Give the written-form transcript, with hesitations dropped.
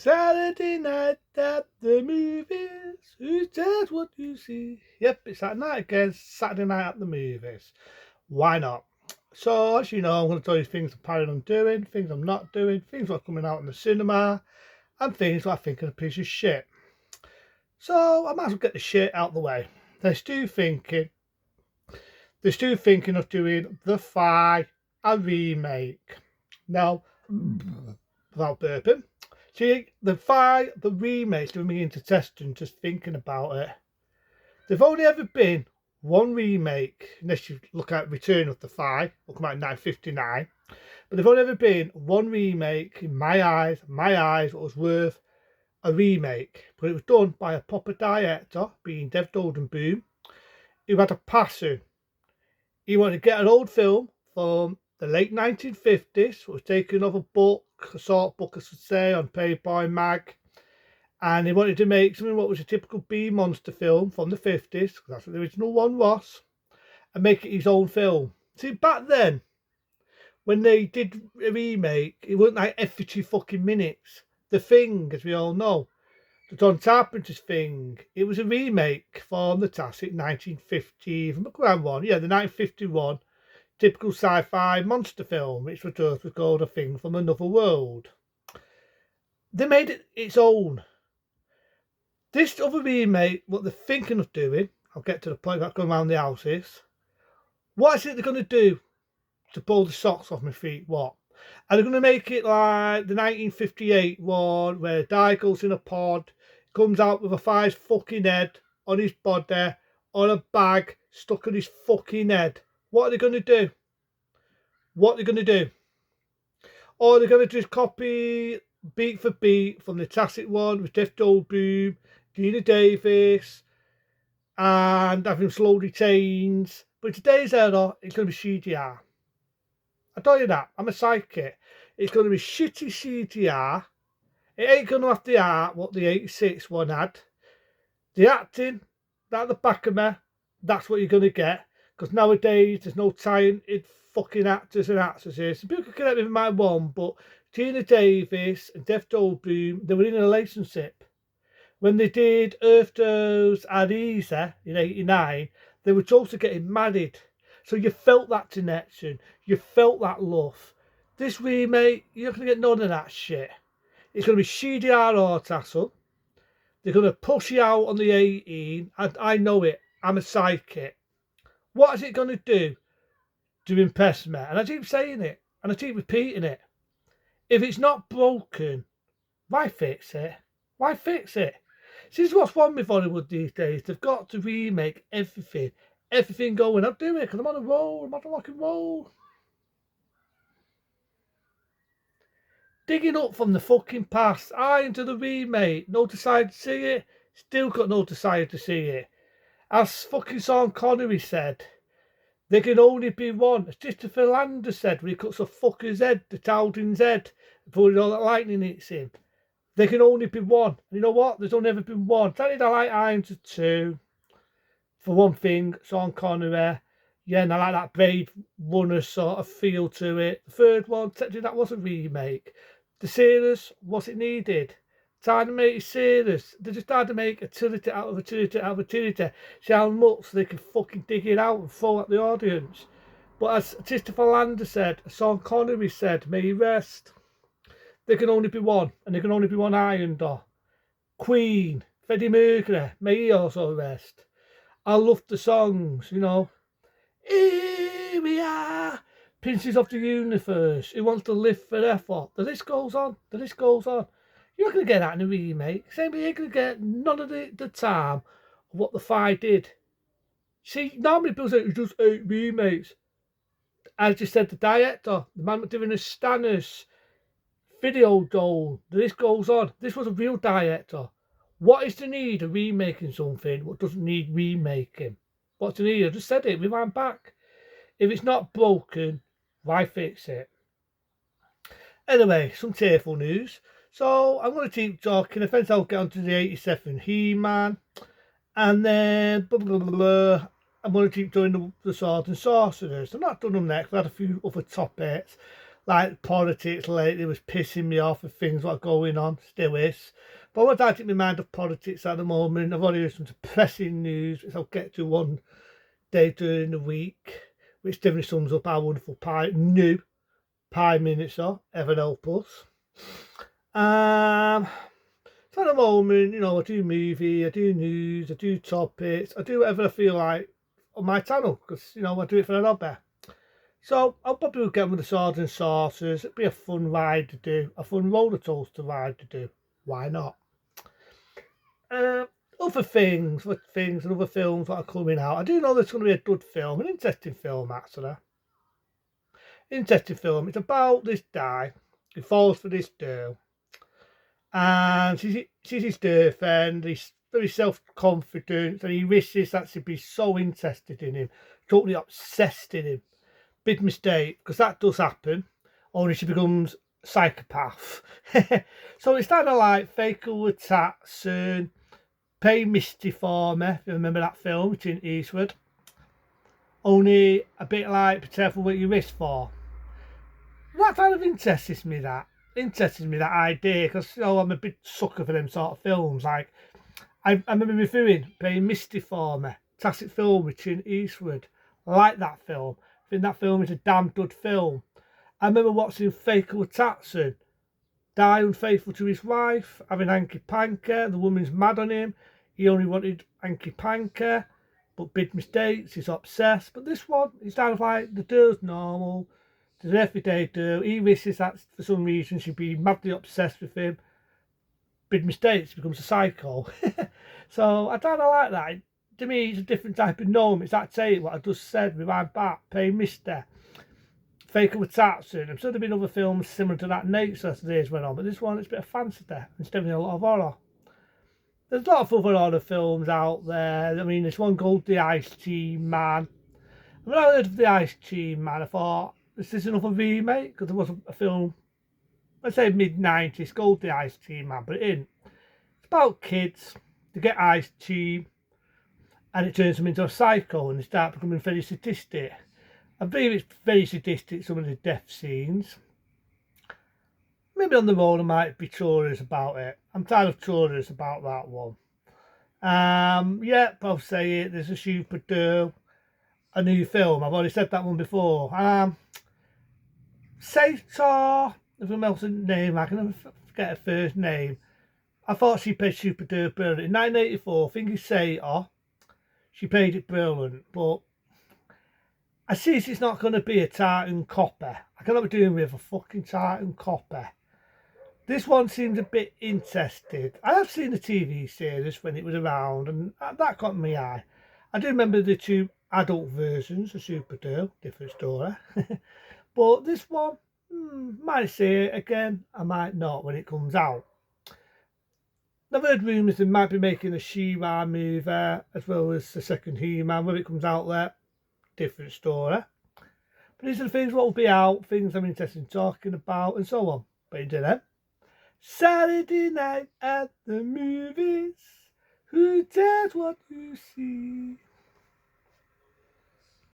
Saturday night at the movies. Who cares what you see? Yep, it's that night again. Saturday night at the movies. Why not? So, as you know, I'm going to tell you things I'm planning on doing, things I'm not doing, things that are coming out in the cinema, and things that I think are a piece of shit. So, I might as well get the shit out of the way. They're still thinking of doing The Fly, a remake. Now, without burping. See, the remake's doing me into testing just thinking about it. There've only ever been one remake, unless you look at Return of the Fly, will come out in 1959. But there've only ever been one remake in my eyes, what was worth a remake. But it was done by a proper director, being Dev Doldenboom, who had a passion. He wanted to get an old film from the late 1950s, was taken off a book, a sort book, I should say, on Playboy Mag, and he wanted to make something what was a typical B monster film from the 50s, because that's what the original one was, and make it his own film. See, back then, when they did a remake, it wasn't like every 2 fucking minutes. The Thing, as we all know, the John Carpenter's Thing, it was a remake from the classic 1950, from the grand one, yeah, the 1951 typical sci-fi monster film, which was called A Thing from Another World. They made it its own. This other remake, what they're thinking of doing, I'll get to the point about going around the houses. What is it they're going to do to pull the socks off my feet? What? Are they going to make it like the 1958 one, where a guy goes in a pod, comes out with a fire's fucking head on his body, on a bag stuck on his fucking head? What are they going to do? What are they going to do? Or they're going to just copy beat for beat from the classic one with Jeff Goldblum, Gina Davis, and having slowly change. But in today's era, it's going to be CGI. I tell you that, I'm a psychic. It's going to be shitty CGI. It ain't going to have the art what the 86 one had. The acting, that the back of me, that's what you're going to get. Because nowadays, there's no talented fucking actors and actresses. Some people can connect with my one, but Gina Davis and Jeff Goldblum, they were in a relationship. When they did Earth Goes Easy in 89, they were also getting married. So you felt that connection. You felt that love. This remake, you're not going to get none of that shit. It's going to be CGI or tassel. They're going to push you out on the 18. And I know it. I'm a psychic. What is it going to do to impress me? And I keep saying it. And I keep repeating it. If it's not broken, why fix it? Why fix it? See, this is what's wrong with Hollywood these days. They've got to remake everything. Everything going. I'll do it because I'm on a roll. I'm on a rock and roll. Digging up from the fucking past. Into the remake. No desire to see it. Still got no desire to see it. As fucking Sean Connery said, there can only be one. As Christopher Landers said when he cuts a fucker's head, the Taldin's head, before all that lightning hits him. There can only be one. And you know what? There's only ever been one. I like Irons of two. For one thing, Sean Connery. Yeah, and I like that Blade Runner sort of feel to it. The third one, technically that was a remake. The series, was it needed? Time to make it serious. They just had to make a utility out of a utility out of a utility. See how much they can fucking dig it out and throw at the audience. But as Christopher Landers said, Sean Connery said, may he rest. There can only be one, and there can only be one Iron Door. Queen, Freddie Mercury, may he also rest. I love the songs, you know. Here we are, Princes of the Universe, who wants to live forever. The list goes on, the list goes on. You're not going to get that in a remake. Same way you're going to get none of the time of what the Five did. See, normally people say it's just 8 remakes. As you said, the director, the man doing the Stannis, Video Dole, the list goes on. This was a real director. What is the need of remaking something what doesn't need remaking? What's the need? I just said it, rewind back. If it's not broken, why fix it? Anyway, some tearful news. So I'm going to keep talking. Eventually I'll get onto the 87 He-Man. And then blah, blah, blah, blah. I'm going to keep doing the Sword and Sorcerers. I'm not done them next. I've had a few other topics. Like politics lately was pissing me off with things that are going on, still is. But I won't take my mind off politics at the moment. I've already heard some depressing news, which I'll get to one day during the week, which definitely sums up our wonderful new Prime Minister, Evan help us. So at the moment, you know, I do movie, I do news, I do topics, I do whatever I feel like on my channel, because, you know, I do it for an hobby. So I'll probably get with the swords and saucers. It'd be a fun ride to do, a fun roller coaster ride to do. Why not? Other things and other films that are coming out. I do know there's going to be a good film, an interesting film actually. Interesting film. It's about this guy who falls for this girl, and she's his girlfriend. He's very self-confident, and he wishes that she'd be so interested in him, totally obsessed in him. Big mistake, because that does happen, only she becomes psychopath. So it's kind of like Fatal Attraction, Pay Misty for Me, if you remember that film with Clint Eastwood. Only a bit like Be Careful What You Wish For. That kind of interests me, that idea, because, you know, I'm a big sucker for them sort of films. Like, I remember reviewing Pay Misty for Me, classic film with Clint Eastwood. I like that film. I think that film is a damn good film. I remember watching Fatal Attraction. Die unfaithful to his wife, having hanky panky. The woman's mad on him. He only wanted hanky panky, but big mistakes. He's obsessed. But this one, he's kind of like the girl's normal. There's an everyday girl. He wishes that for some reason she'd be madly obsessed with him. Big mistakes. He becomes a psycho. So I don't like that. To me, it's a different type of gnome. It's that saying what I just said, rewind back, Pay Mister, Fatal Attraction. I'm sure there've been other films similar to that nature as the days went on, but this one, it's a bit of fantasy. It's definitely a lot of horror. There's a lot of other horror films out there. I mean, there's one called The Ice-T Man. When I heard of The Ice-T Man, I thought, this is another remake, because there was a film, let's say mid-90s, called The Ice-T Man, but it isn't. It's about kids. They get ice tea, and it turns them into a psycho, and they start becoming very sadistic. I believe it's very sadistic, some of the death scenes. Maybe on the road I might be curious about it. I'm kind of curious about that one. Yeah, I'll say it. There's a Superdurl, a new film. I've already said that one before. Sator, if I'm else name, I can never forget her first name. I thought she played Superdurl brilliant. In 1984, I think it's Sator. She played it brilliant, but I see it's not going to be a tartan copper. I cannot be doing with a fucking tartan copper. This one seems a bit interested. I have seen the TV series when it was around, and that caught my eye. I do remember the two adult versions of Superdurl, different story. But this one, might see it again, I might not when it comes out. I've heard rumours they might be making a She-Ra movie, as well as the second He-Man when it comes out there. Different story. But these are the things what will be out, things I'm interested in talking about, and so on. But until then, Saturday night at the movies. Who dares what you see?